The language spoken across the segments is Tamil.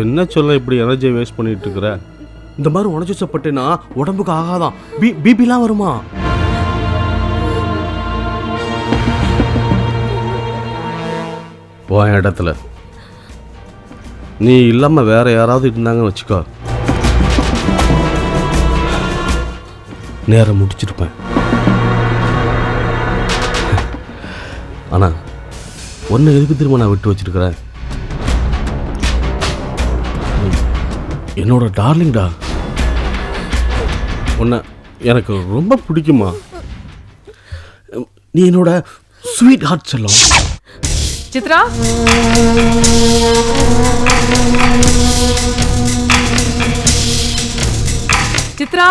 என்ன சொல்ல இப்படி எனர்ஜியை வேஸ்ட் பண்ணிட்டு இருக்கிற? இந்த மாதிரி உணர்ச்சி வசப்பட்டேன்னா உடம்புக்கு ஆகாதான், பிபிலாம் வருமா? போன இடத்துல நீ இல்லாம வேற யாராவது இருந்தாங்கன்னு வச்சுக்கோ, நேரம் முடிச்சிருப்பேன். ஆனா ஒன்னு எதுக்கு திரும்ப நான் விட்டு வச்சிருக்கிறேன்? என்னோட டார்லிங்டா, உன்னை எனக்கு ரொம்ப பிடிக்குமா. நீ என்னோட ஸ்வீட் ஹார்ட் செல்லம். சித்ரா, சித்ரா,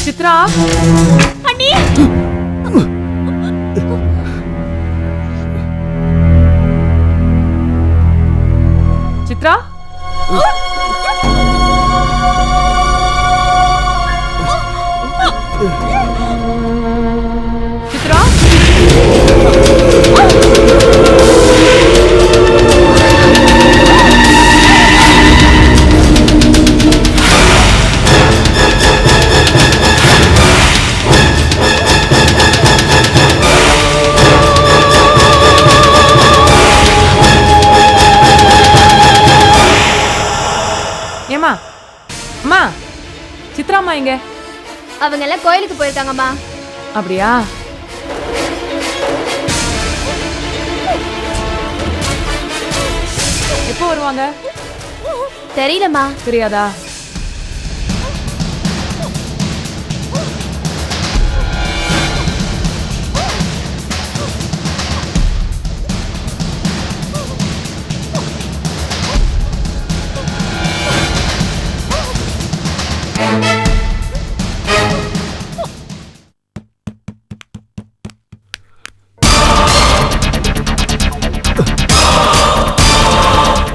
சித்ரா, அண்ணி. சித்ரா, சித்ரா, ஏமா அம்மா, சித்ராம்மா எங்க? அவங்க எல்லாம் கோயிலுக்கு போயிருக்காங்கம்மா. அப்படியா? எப்போ வருவாங்க? தெரியலம்மா. தெரியாதா?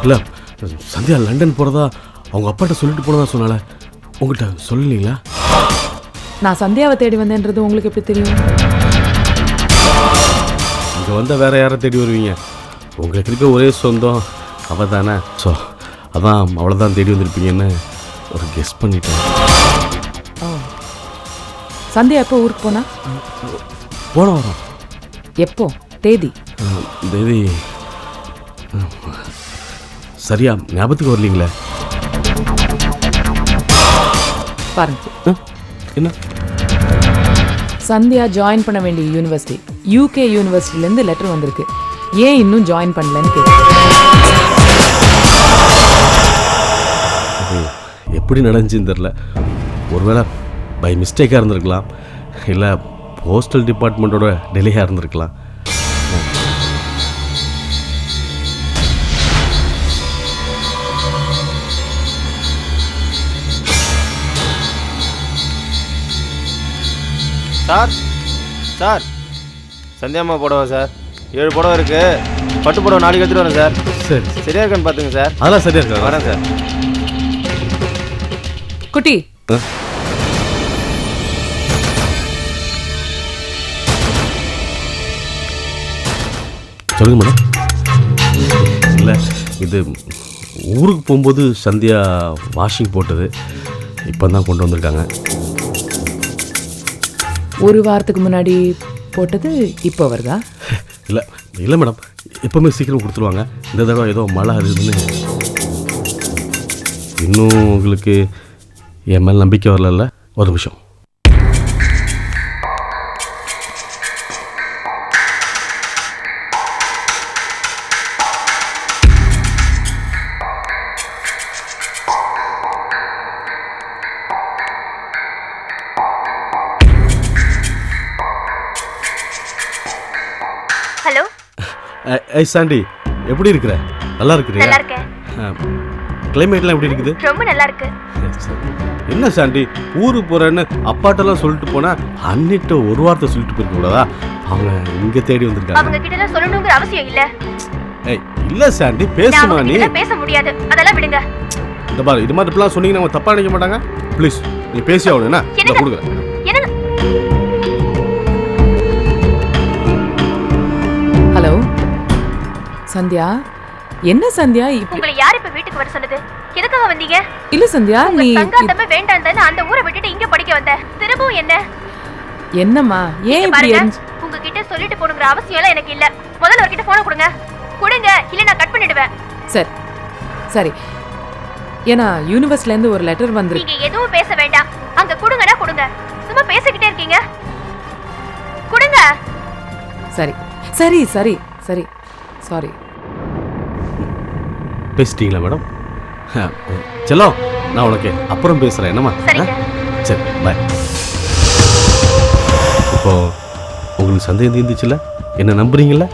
இல்லை, சந்தியா லண்டன் போகிறதா அவங்க அப்பாட்ட சொல்லிட்டு போனதா சொன்னால, உங்கள்கிட்ட சொல்லலீங்களா? நான் சந்தியாவை தேடி வந்தேன்றது உங்களுக்கு எப்படி தெரியும்? இங்கே வந்தால் வேற யாரை தேடி வருவீங்க? உங்களுக்கு இருக்க ஒரே சொந்தம் அவள் தானே. ஸோ அதான் அவளை தான் தேடி வந்திருப்பீங்கன்னு ஒரு கெஸ் பண்ணிட்டேன். ஓ, சந்தியா எப்போ ஊருக்கு போனா? போன வாரம். எப்போ? தேதி? தேதி சரியா ஞாபகத்துக்கு வரலீங்களே. பாருங்க, என்ன? சந்தியா ஜாயின் பண்ண வேண்டிய யூனிவர்சிட்டி யூகே யூனிவர்சிட்டிலேருந்து லெட்டர் வந்திருக்கு. ஏன் இன்னும் ஜாயின் பண்ணலன்னு கேட்குறேன். எப்படி நடந்துச்சுன்னு தெரில. ஒருவேளை பை மிஸ்டேக்காக இருந்திருக்கலாம், இல்லை போஸ்டல் டிபார்ட்மெண்ட்டோட டெலியாக இருந்திருக்கலாம். சார், சார், சந்தியாம்மா புடவை சார், 7 புடவை இருக்கு. பட்டு புடவை நாளைக்கு எடுத்துட்டு வரேன் சார். சரி, சரியா இருக்கான்னு பார்த்துங்க சார். அதெல்லாம் சரியா இருக்கா? வரேன் சார். குட்டி, சொல்லுங்க மேடம். இல்லை, இது ஊருக்கு போகும்போது சந்தியா வாஷிங் போட்டது, இப்போ தான் கொண்டு வந்திருக்காங்க. ஒரு வாரத்துக்கு முன்னாடி போட்டது இப்போ வருதா? இல்லை இல்லை மேடம், எப்போவுமே சீக்கிரம் கொடுத்துருவாங்க. இந்த தடவை ஏதோ மழை அதுன்னு. இன்னும் உங்களுக்கு என் மேல் நம்பிக்கை வரல. ஒரு நிமிஷம். ஹலோ. ஐ சாண்டி, எப்படி இருக்கிற? நல்லா இருக்கிறியா? நல்லா இருக்கேன். கிளைமேட்லாம் எப்படி இருக்குது? ரொம்ப நல்லா இருக்கு. என்ன சாண்டி, ஊருக்கு போறேன்னு அப்பாட்டெல்லாம் சொல்லிட்டு போனா அன்னிட்ட ஒரு வார்த்தை சொல்லிட்டு போயிருக்க கூடாதா? அவங்க இங்க தேடி வந்திருக்காங்க. அவங்க கிட்ட எல்லாம் சொல்லணுங்கிற அவசியம் இல்ல. ஏய் இல்ல சாண்டி, பேசுமா நீ? பேச முடியாது, அதெல்லாம் விடுங்க. இந்த பாரு, இது மாதிரி இப்பலாம் சொன்னீங்கன்னா அவங்க தப்பா நினைக்க மாட்டாங்க. ப்ளீஸ் நீ பேசி ஆகணும். என்ன கொடுக்குறேன். என்ன சந்தியா, என்ன சந்தியா உங்களை யார் இப்ப வீட்டுக்கு வர சொன்னது? எதுக்காக வந்தீங்க? இல்ல சந்தியா, நீ தங்காத்தமே வேண்டாம் தானே அந்த ஊரை விட்டுட்டு இங்க படிக்க வந்த. திரும்பவும் என்ன? என்னம்மா ஏன் இப்படி உங்ககிட்ட சொல்லிட்டு போணுங்கிற அவசியம் எல்லாம் எனக்கு இல்ல. முதல்ல அவர்கிட்ட போன கொடுங்க. கொடுங்க, இல்ல நான் கட் பண்ணிடுவேன். சரி சரி, ஏன்னா யூனிவர்சிட்டில இருந்து ஒரு லெட்டர் வந்து. நீங்க எதுவும் பேச வேண்டாம். அங்க கொடுங்கனா கொடுங்க. சும்மா பேசிக்கிட்டே இருக்கீங்க. கொடுங்க. சரி சரி சரி சரி, சாரி. பேசிட்டீங்களா மேடம்? செல்லம், நான் உனக்கு அப்புறம் பேசுகிறேன். என்னம்மா? சரி, பாய். இப்போ உங்களுக்கு சந்தேகம் தீர்ந்துச்சுல்ல? என்ன நம்புறீங்களா?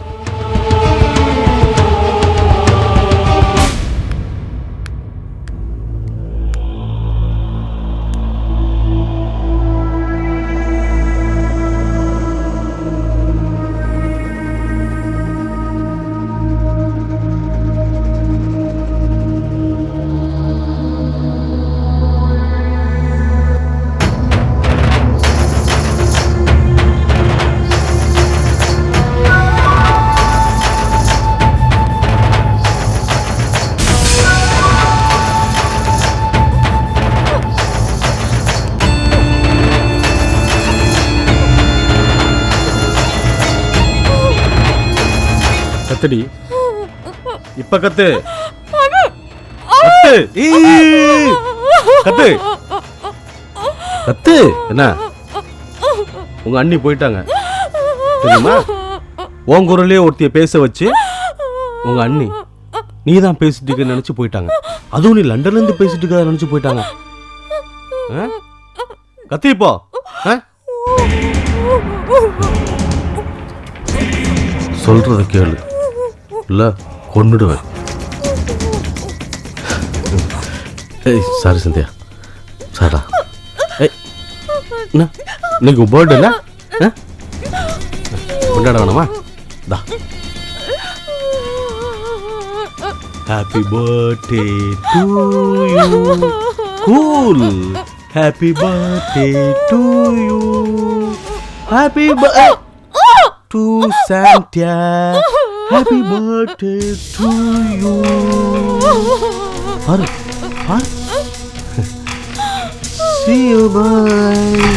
கத்துடி, இப்ப கத்து கத்து கத்து கத்து. என்ன உங்க அண்ணி போயிட்டாங்க தெரியுமா? உன் குரலே ஒருத்திய பேச வச்சு உங்க அண்ணி நீ தான் பேசிட்டு இருக்க நினைச்சு போயிட்டாங்க. அதுவும் நீ லண்டன்ல இருந்து பேசிட்டு இருக்க நினைச்சு போயிட்டாங்க. கத்தி இப்போ. சொல்றத கேளு, இல்ல கொன்னுடுவேன். ஏய் சாரி சந்தியா, சாரா. என்ன இன்னைக்கு பர்த்டேல கொண்டாட வேணாமா? தா, happy birthday to you. Cool. Happy birthday to you. Happy birthday to Santa. Happy birthday to you. Har har. See you, bye.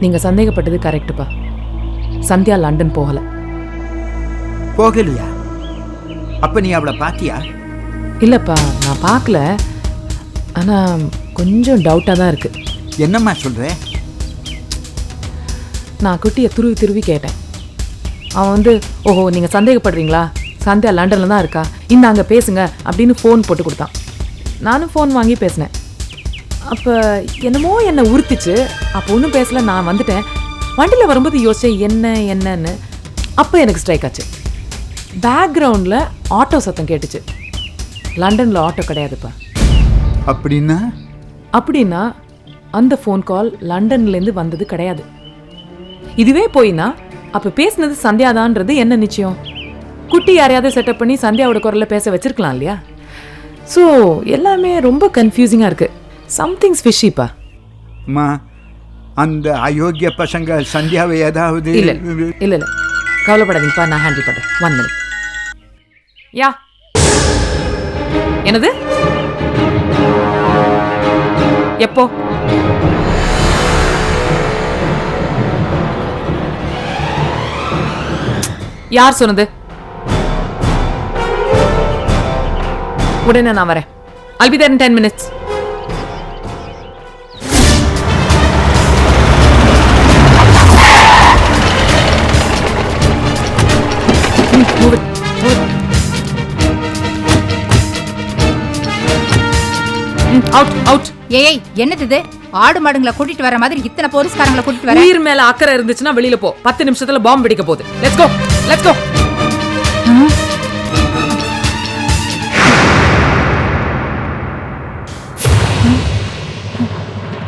நீங்க சந்தேகப்பட்டது கரெக்டுப்பா. சந்தியா லண்டன் போகல. போகலையா? அப்ப நீ அவளை பாத்தியா? இல்லப்பா, நான் பார்க்கல. ஆனா கொஞ்சம் டவுட்டா தான் இருக்கு. என்னம்மா சொல்ற? நான் குட்டியை துருவி கேட்டேன். அவன் வந்து, ஓஹோ நீங்க சந்தேகப்படுறீங்களா, சந்தியா லண்டன்ல தான் இருக்கா, இந்தாங்க பேசுங்க அப்படின்னு ஃபோன் போட்டு கொடுத்தான். நானும் ஃபோன் வாங்கி பேசினேன். அப்போ என்னமோ என்னை உறுத்திச்சு. அப்போ ஒன்றும் பேசல, நான் வந்துட்டேன். வண்டியில் வரும்போது யோசிச்சேன் என்னன்னு. அப்போ எனக்கு ஸ்ட்ரைக் ஆச்சு. பேக்ரவுண்டில் ஆட்டோ சத்தம் கேட்டுச்சு. லண்டனில் ஆட்டோ கிடையாதுப்பா. அப்படின்னா அந்த ஃபோன் கால் லண்டன்லேருந்து வந்தது கிடையாது. இதுவே போயினா அப்போ பேசினது சந்தியாதான்றது என்ன நிச்சயம்? குட்டி யாரையாவது செட்டப் பண்ணி சந்தியாவோட குரலில் பேச வச்சிருக்கலாம் இல்லையா? ஸோ எல்லாமே ரொம்ப கன்ஃபியூசிங்காக இருக்குது. சம்திங்ஸ் ஃபிஷிப்பா. அம்மா, அந்த அயோக்கிய பசங்க சந்தியாவை ஏதாவது இல்ல கவலைப்படாதீங்கப்பா, நான் ஹேண்டில் பண்றேன். 1 minute. யா, என்னது? எப்போ? யார் சொன்னது? உடனே நான் வரேன். I'll be there in 10 minutes. Out. ஏய், என்னது? ஆடு மாடுங்களை கூட்டிட்டு வர மாதிரி இத்தனை போலீஸ்காரங்களை கூட்டிட்டு வர? உயிர் மேல அக்கறை இருந்துச்சுன்னா வெளியில போ. 10 நிமிஷத்துல பாம்பு வெடிக்க போகுது. Let's go.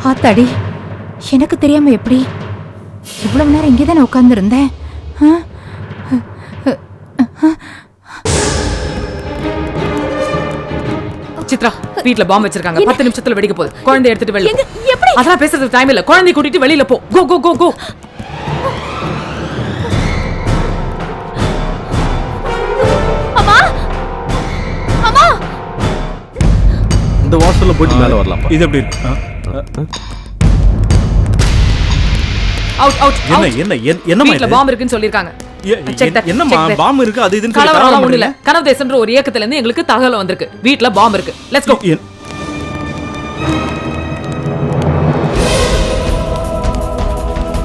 ஆத்தாடி, எனக்கு தெரியாம எப்படி? இவ்வளவு நேரம் இங்கே தானே உட்கார்ந்துருந்தேன். சித்ரா, வீட்ல பாம்பு வச்சிருக்காங்க. 10 நிமிஷத்துல வெடிக்க போகுது. குழந்தை எடுத்துட்டு வெளில போ. எப்படி? அதெல்லாம் பேசுறதுக்கு டைம் இல்ல. குழந்தைய கூட்டிட்டு வெளியில போ. கோ கோ கோ கோ. அம்மா அம்மா, இந்த வாசல்ல போயிட்டு மேல வரலாம். இது எப்படி இருக்கு? Out out. என்னம்மா வீட்ல இது? பாம்பு இருக்குன்னு சொல்லிருக்காங்க. Check that, என்னம்மா check that. பாம்பு இருக்கு அது இதுன்னு கலவரம் ஒண்ணு இல்ல. கனவு தேசம்ன்ற ஒரு இயக்கத்துல இருந்து எங்களுக்கு தகவல் வந்திருக்கு. வீட்ல பாம்பு இருக்கு. Let's go.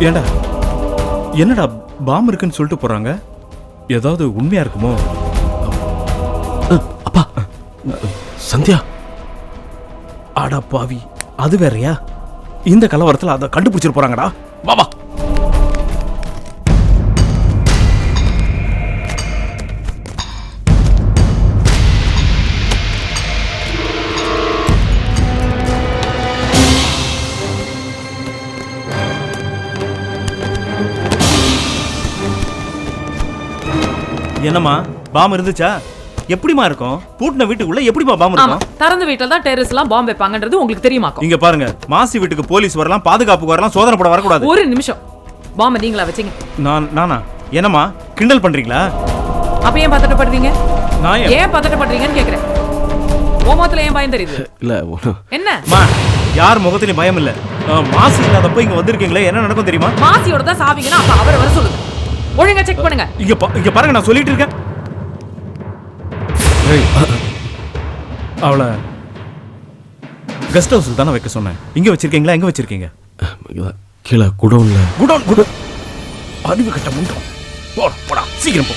ஏண்டா என்னடா பாம்பு இருக்குன்னு சொல்லிட்டு போறாங்க? ஏதாவது உண்மையா இருக்குமோ? அப்பா, சந்தியா. ஆடா பாவி, அது வேறயா? இந்த கலவரத்துல அதை கண்டுபிடிச்சிட்டு போறாங்கடா. வா வா. என்னம்மா பாம்பு இருந்துச்சா? எப்படிமா இருக்கும்? பூட்டின வீட்டுக்குள்ள எப்படிமா பாம்பு ஆமா, இருக்கும்? திறந்த வீட்ல தான் டெரஸ் எல்லாம் பாம்பு வைப்பாங்கன்றது உங்களுக்கு தெரியுமாக்கும்? இங்க பாருங்க, மாசி வீட்டுக்கு போலீஸ் வரலாம், பாதுகாப்புக்கு வரலாம், சோதனை போட வரக்கூடாது. ஒரு நிமிஷம். பாம்பை நீங்களா வச்சீங்க? நானா? என்னம்மா கிண்டல் பண்றீங்களா? அப்ப ஏன் பதட்டப்படுறீங்க? நான் ஏன் பதட்டப்படுறீங்கன்னு கேக்குறேன். ஓமத்துல ஏன் பயம் தெரியுது? இல்ல ஒண்ணும். என்ன? அம்மா, யார் முகத்திலையும் பயம் இல்ல. மாசி இல்லாதப்ப இங்க வந்திருக்கீங்களே, என்ன நடக்கும் தெரியுமா? மாசியோட தான் சாவீங்கன்னா அப்ப அவரை வர சொல்லுங்க. ஒழுங்கா செக் பண்ணுங்க. இங்க பாருங்க, நான் சொல்லிட்டு இருக்கேன். அவளை கெஸ்ட் ஹவுஸ்ல தானே வைக்க சொன்னேன். இங்க வச்சிருக்கீங்களா? எங்க வச்சிருக்கீங்க? கீழே குடோன்ல. குடோன். அறிவு கட்ட முண்டோம். போடா சீக்கிரம் போ.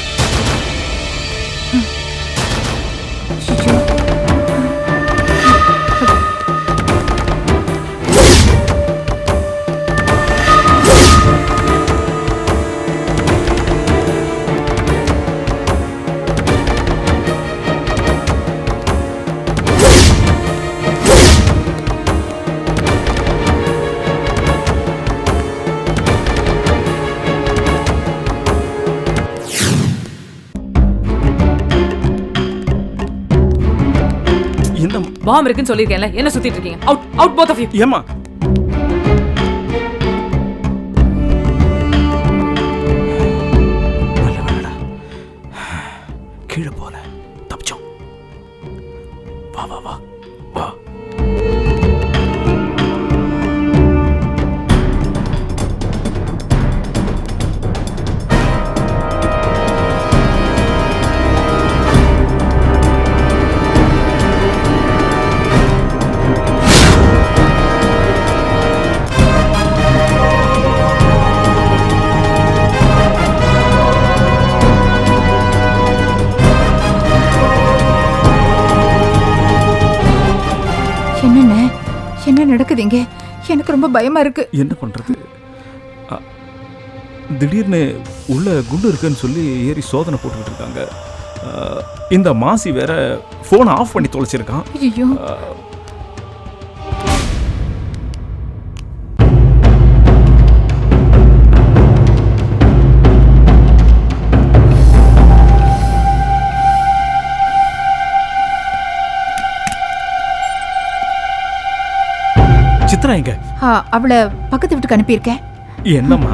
பாம்பு இருக்குன்னு சொல்லிருக்கேன்ல, என்ன சுத்திட்டு இருக்கீங்க? Out out both of you. ஏமா கீழே போல தப்பிச்சோம். வா வா வா வா. என்ன நடக்குது இங்க? எனக்கு ரொம்ப பயமா இருக்கு. என்ன பண்றது? திடீர்னு உள்ள குண்டு இருக்குன்னு சொல்லி ஏறி சோதனை போட்டுக்கிட்டு இருக்காங்க. இந்த மாசி வேற போனை ஆஃப் பண்ணி தொலைச்சிருக்கான். ஐயோ, சித்ரா எங்க? அவளை பக்கத்து வீட்டுக்கு அனுப்பியிருக்கேன். என்னம்மா